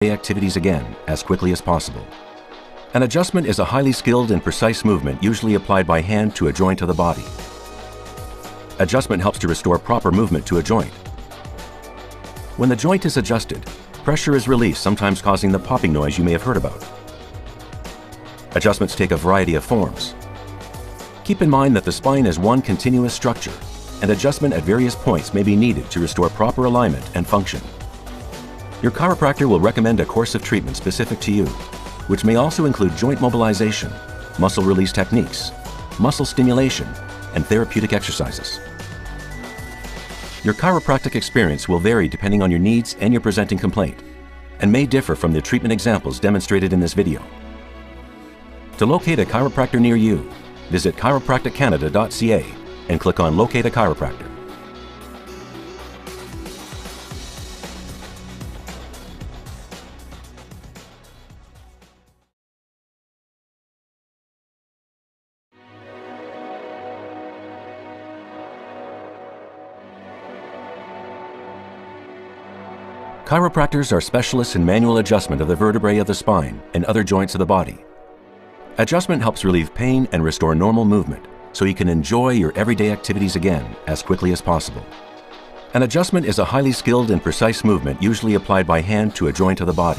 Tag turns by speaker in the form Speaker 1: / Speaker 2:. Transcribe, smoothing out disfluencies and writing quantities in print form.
Speaker 1: activities again as quickly as possible. An adjustment is a highly skilled and precise movement usually applied by hand to a joint of the body. Adjustment helps to restore proper movement to a joint. When the joint is adjusted, pressure is released, sometimes causing the popping noise you may have heard about. Adjustments take a variety of forms. Keep in mind that the spine is one continuous structure, and adjustment at various points may be needed to restore proper alignment and function. Your chiropractor will recommend a course of treatment specific to you, which may also include joint mobilization, muscle release techniques, muscle stimulation, and therapeutic exercises. Your chiropractic experience will vary depending on your needs and your presenting complaint, and may differ from the treatment examples demonstrated in this video. To locate a chiropractor near you, visit chiropracticcanada.ca and click on Locate a Chiropractor. Chiropractors are specialists in manual adjustment of the vertebrae of the spine and other joints of the body. Adjustment helps relieve pain and restore normal movement, so you can enjoy your everyday activities again as quickly as possible. An adjustment is a highly skilled and precise movement usually applied by hand to a joint of the body.